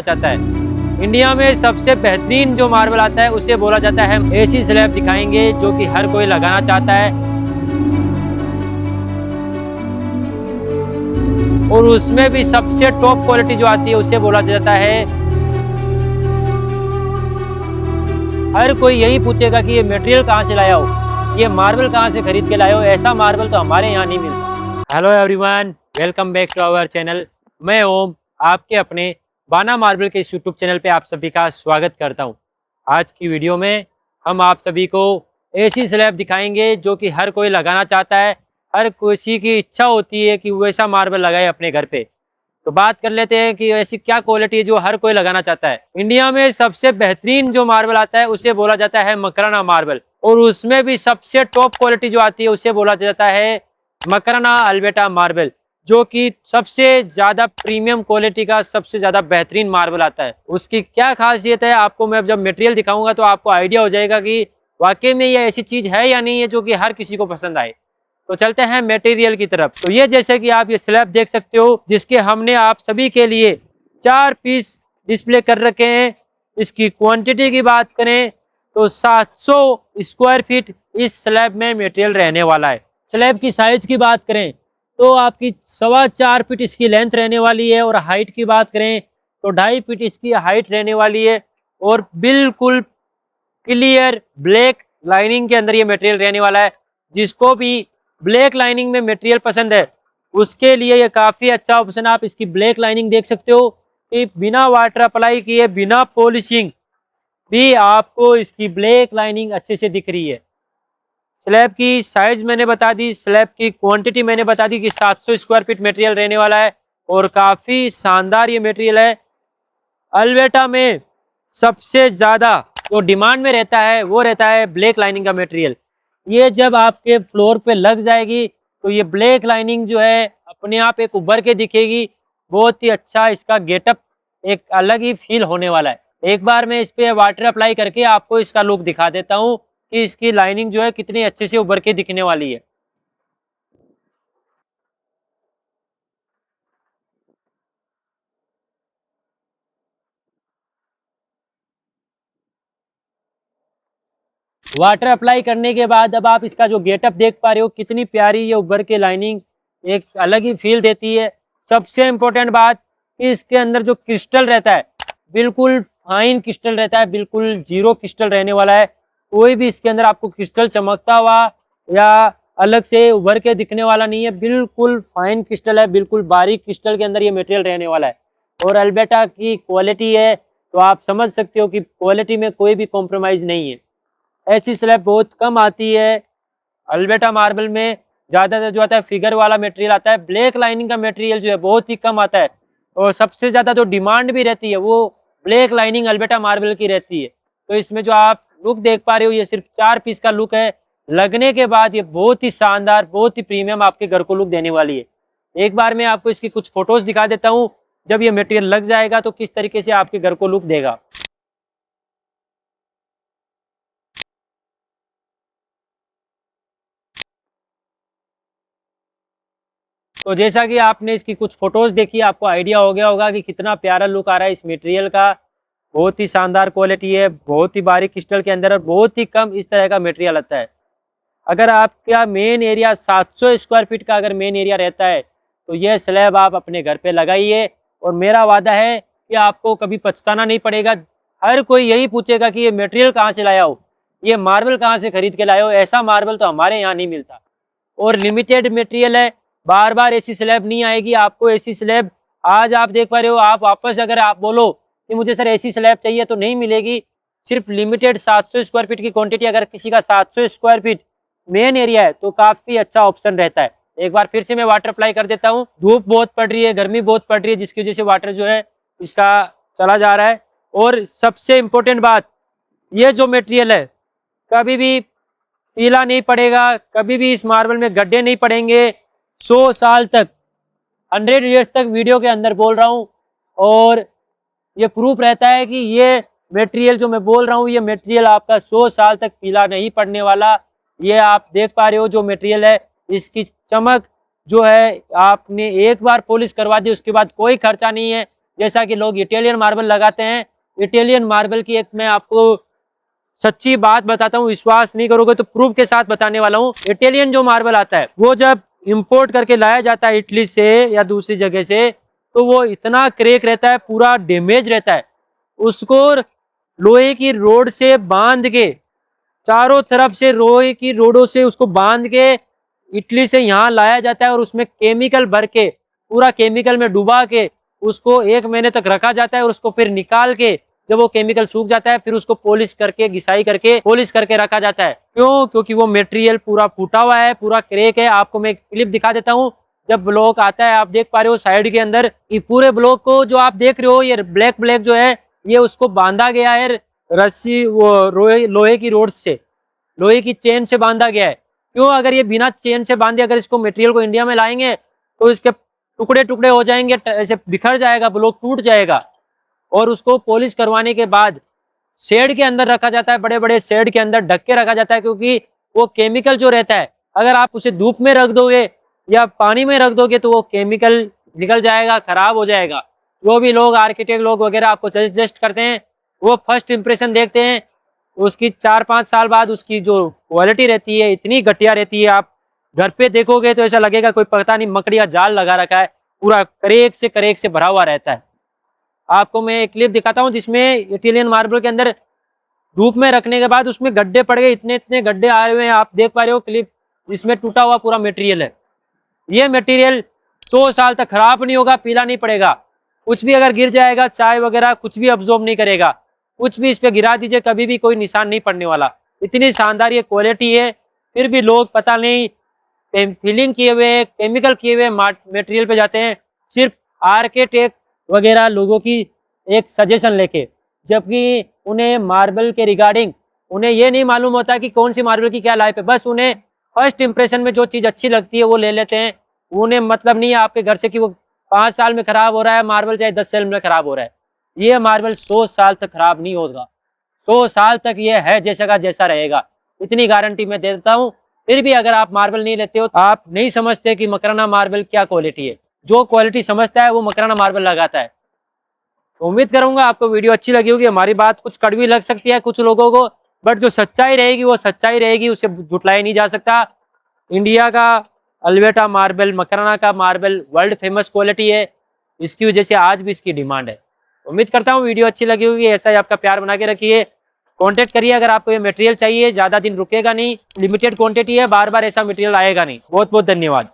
चाहता है। इंडिया में सबसे बेहतरीन जो मार्बल आता है उसे बोला जाता है हम एसी स्लैब दिखाएंगे, जो कि हर कोई लगाना चाहता है और उसमें भी सबसे टॉप क्वालिटी जो आती है उसे बोला जाता है। हर कोई यही पूछेगा कि ये मटेरियल कहाँ से लाया हो, ये मार्बल कहाँ से खरीद के लाए हो, ऐसा मार्बल तो हमारे यहाँ नहीं मिलता। Hello everyone, welcome back to our channel. मैं ओम, आपके अपने बाना मार्बल के इस यूट्यूब चैनल पे आप सभी का स्वागत करता हूं। आज की वीडियो में हम आप सभी को एसी स्लैब दिखाएंगे, जो कि हर कोई लगाना चाहता है। हर किसी की इच्छा होती है कि वैसा मार्बल लगाए अपने घर पे। तो बात कर लेते हैं कि ऐसी क्या क्वालिटी है जो हर कोई लगाना चाहता है। इंडिया में सबसे बेहतरीन जो मार्बल आता है उसे बोला जाता है मकराना मार्बल, और उसमें भी सबसे टॉप क्वालिटी जो आती है उसे बोला जाता है मकराना अल्बर्टा मार्बल, जो कि सबसे ज्यादा प्रीमियम क्वालिटी का सबसे ज्यादा बेहतरीन मार्बल आता है। उसकी क्या खासियत है आपको मैं जब मटेरियल दिखाऊंगा तो आपको आइडिया हो जाएगा कि वाकई में ये ऐसी चीज है या नहीं है जो कि हर किसी को पसंद आए। तो चलते हैं मटेरियल की तरफ। तो ये जैसे कि आप ये स्लैब देख सकते हो, जिसके हमने आप सभी के लिए 4 पीस डिस्प्ले कर रखे हैं। इसकी क्वांटिटी की बात करें तो 700 स्क्वायर फीट इस स्लैब में मटेरियल रहने वाला है। स्लैब की साइज की बात करें तो आपकी 4.25 फीट इसकी लेंथ रहने वाली है, और हाइट की बात करें तो 2.5 फीट इसकी हाइट रहने वाली है। और बिल्कुल क्लियर ब्लैक लाइनिंग के अंदर ये मटेरियल रहने वाला है। जिसको भी ब्लैक लाइनिंग में मटेरियल पसंद है उसके लिए ये काफी अच्छा ऑप्शन। आप इसकी ब्लैक लाइनिंग देख सकते हो कि बिना वाटर अप्लाई किए, बिना पॉलिशिंग भी आपको इसकी ब्लैक लाइनिंग अच्छे से दिख रही है। स्लैब की साइज मैंने बता दी, स्लैब की क्वांटिटी मैंने बता दी कि 700 स्क्वायर फीट मटेरियल रहने वाला है, और काफी शानदार ये मटेरियल है। अल्बर्टा में सबसे ज्यादा जो डिमांड में रहता है वो रहता है ब्लैक लाइनिंग का मटेरियल। ये जब आपके फ्लोर पे लग जाएगी तो ये ब्लैक लाइनिंग जो है अपने आप एक उभर के दिखेगी। बहुत ही अच्छा इसका गेटअप एक अलग ही फील होने वाला है। एक बार मैं इस पे वाटर अप्लाई करके आपको इसका लुक दिखा देता हूँ कि इसकी लाइनिंग जो है कितनी अच्छे से उभर के दिखने वाली है। वाटर अप्लाई करने के बाद अब आप इसका जो गेटअप देख पा रहे हो, कितनी प्यारी ये उभर के लाइनिंग एक अलग ही फील देती है। सबसे इम्पोर्टेंट बात कि इसके अंदर जो क्रिस्टल रहता है बिल्कुल फाइन क्रिस्टल रहता है, बिल्कुल जीरो क्रिस्टल रहने वाला है। कोई भी इसके अंदर आपको क्रिस्टल चमकता हुआ या अलग से उभर के दिखने वाला नहीं है। बिल्कुल फाइन क्रिस्टल है, बिल्कुल बारीक क्रिस्टल के अंदर ये मटेरियल रहने वाला है। और अल्बर्टा की क्वालिटी है तो आप समझ सकते हो कि क्वालिटी में कोई भी कॉम्प्रोमाइज नहीं है। ऐसी स्लैब बहुत कम आती है। अल्बर्टा मार्बल में ज़्यादातर जो आता है फिगर वाला मटेरियल आता है, ब्लैक लाइनिंग का मटेरियल जो है बहुत ही कम आता है। और सबसे ज़्यादा जो डिमांड भी रहती है वो ब्लैक लाइनिंग अल्बर्टा मार्बल की रहती है। तो इसमें जो आप लुक देख पा रहे हो ये सिर्फ 4 पीस का लुक है। लगने के बाद ये बहुत ही शानदार, बहुत ही प्रीमियम आपके घर को लुक देने वाली है। एक बार मैं आपको इसकी कुछ फोटोज दिखा देता हूँ, जब ये मटेरियल लग जाएगा तो किस तरीके से आपके घर को लुक देगा। तो जैसा कि आपने इसकी कुछ फोटोज देखी, आपको आइडिया हो गया होगा कि कितना प्यारा लुक आ रहा है इस मटेरियल का। बहुत ही शानदार क्वालिटी है, बहुत ही बारीक क्रिस्टल के अंदर, और बहुत ही कम इस तरह का मटेरियल आता है। अगर आपका मेन एरिया 700 स्क्वायर फीट का अगर मेन एरिया रहता है तो यह स्लैब आप अपने घर पे लगाइए, और मेरा वादा है कि आपको कभी पछताना नहीं पड़ेगा। हर कोई यही पूछेगा कि ये मटेरियल कहाँ से लाया हो, ये मार्बल कहाँ से खरीद के लाए हो, ऐसा मार्बल तो हमारे यहाँ नहीं मिलता। और लिमिटेड मटेरियल है, बार बार ऐसी स्लैब नहीं आएगी आपको। ऐसी स्लैब आज आप देख पा रहे हो, आप वापस अगर आप बोलो कि मुझे सर ऐसी स्लैब चाहिए तो नहीं मिलेगी। सिर्फ लिमिटेड 700 स्क्वायर फीट की क्वांटिटी, अगर किसी का 700 स्क्वायर फीट मेन एरिया है तो काफी अच्छा ऑप्शन रहता है। एक बार फिर से मैं वाटर अप्लाई कर देता हूँ। धूप बहुत पड़ रही है, गर्मी बहुत पड़ रही है, जिसकी वजह से वाटर जो है इसका चला जा रहा है। और सबसे इम्पोर्टेंट बात, ये जो मटेरियल है कभी भी पीला नहीं पड़ेगा, कभी भी इस मार्बल में गड्ढे नहीं पड़ेंगे। 100 साल तक, 100 ईयर्स तक वीडियो के अंदर बोल रहा हूँ, और ये प्रूफ रहता है कि ये मटेरियल जो मैं बोल रहा हूँ ये मटेरियल आपका 100 साल तक पीला नहीं पड़ने वाला। ये आप देख पा रहे हो जो मटेरियल है, इसकी चमक जो है आपने एक बार पॉलिश करवा दी उसके बाद कोई खर्चा नहीं है। जैसा कि लोग इटालियन मार्बल लगाते हैं। इटालियन मार्बल की एक मैं आपको सच्ची बात बताता हूँ, विश्वास नहीं करोगे तो प्रूफ के साथ बताने वाला हूँ। इटालियन जो मार्बल आता है वो जब इंपोर्ट करके लाया जाता है इटली से या दूसरी जगह से, तो वो इतना क्रैक रहता है, पूरा डैमेज रहता है। उसको लोहे की रोड से बांध के, चारों तरफ से लोहे की रोडों से उसको बांध के इटली से यहाँ लाया जाता है और उसमें केमिकल भर के, पूरा केमिकल में डुबा के उसको 1 महीने तक रखा जाता है और उसको फिर निकाल के जब वो केमिकल सूख जाता है फिर उसको पॉलिश करके, घिसाई करके पॉलिश करके रखा जाता है। क्यों? क्योंकि वो मटेरियल पूरा फूटा हुआ है, पूरा क्रैक है। आपको मैं एक क्लिप दिखा देता हूँ। जब ब्लॉक आता है, आप देख पा रहे हो साइड के अंदर, ये पूरे ब्लॉक को जो आप देख रहे हो, ये ब्लैक ब्लैक जो है, ये उसको बांधा गया है रस्सी, वो लोहे की रोड से, लोहे की चेन से बांधा गया है। क्यों? अगर ये बिना चेन से बांधे अगर इसको मटेरियल को इंडिया में लाएंगे तो इसके टुकड़े टुकड़े हो जाएंगे, ऐसे बिखर जाएगा, ब्लॉक टूट जाएगा। और उसको पॉलिश करवाने के बाद शेड के अंदर रखा जाता है, बड़े बड़े शेड के अंदर ढक के रखा जाता है, क्योंकि वो केमिकल जो रहता है, अगर आप उसे धूप में रख दोगे या पानी में रख दोगे तो वो केमिकल निकल जाएगा, खराब हो जाएगा। जो भी लोग आर्किटेक्ट लोग वगैरह आपको सजेस्ट करते हैं, वो फर्स्ट इंप्रेशन देखते हैं, उसकी 4-5 साल बाद उसकी जो क्वालिटी रहती है इतनी घटिया रहती है, आप घर पे देखोगे तो ऐसा लगेगा कोई पता नहीं मकड़ी का जाल लगा रखा है, पूरा करेक से भरा हुआ रहता है। आपको मैं एक क्लिप दिखाता हूँ जिसमें इटालियन मार्बल के अंदर धूप में रखने के बाद उसमें गड्ढे पड़ गए, इतने इतने गड्ढे आए हुए हैं, आप देख पा रहे हो क्लिप, जिसमें टूटा हुआ पूरा मटेरियल है। ये मटेरियल 100 साल तक खराब नहीं होगा, पीला नहीं पड़ेगा, कुछ भी अगर गिर जाएगा, चाय वगैरह कुछ भी अब्जॉर्ब नहीं करेगा, कुछ भी इस पे गिरा दीजिए कभी भी कोई निशान नहीं पड़ने वाला। इतनी शानदार ये क्वालिटी है, फिर भी लोग पता नहीं फिलिंग किए हुए, केमिकल किए हुए मटेरियल पे जाते हैं, सिर्फ आर्किटेक्ट वगैरह लोगों की एक सजेशन लेके, जबकि उन्हें मार्बल के रिगार्डिंग उन्हें ये नहीं मालूम होता कि कौन सी मार्बल की क्या लाइफ है। बस उन्हें फर्स्ट इंप्रेशन में जो चीज़ अच्छी लगती है वो ले लेते हैं। उन्हें मतलब नहीं है आपके घर से कि वो 5 साल में खराब हो रहा है मार्बल, चाहे 10 साल में खराब हो रहा है। ये मार्बल 100 साल तक खराब नहीं होगा, 100 साल तक ये है जैसा का जैसा रहेगा, इतनी गारंटी मैं दे देता हूँ। फिर भी अगर आप मार्बल नहीं लेते हो तो आप नहीं समझते कि मकराना मार्बल क्या क्वालिटी है। जो क्वालिटी समझता है वो मकराना मार्बल लगाता है। तो उम्मीद करूंगा आपको वीडियो अच्छी लगी होगी। हमारी बात कुछ कड़वी लग सकती है कुछ लोगों को, बट जो सच्चाई रहेगी वो सच्चाई रहेगी, उसे झुटलाया नहीं जा सकता। इंडिया का अल्वेटा मार्बल, मकराना का मार्बल वर्ल्ड फेमस क्वालिटी है, इसकी वजह से आज भी इसकी डिमांड है। उम्मीद करता हूँ वीडियो अच्छी लगी होगी, ऐसा ही आपका प्यार बना के रखिए। कांटेक्ट करिए अगर आपको ये मटेरियल चाहिए, ज़्यादा दिन रुकेगा नहीं, लिमिटेड क्वांटिटी है, बार बार ऐसा मटेरियल आएगा नहीं। बहुत बहुत धन्यवाद।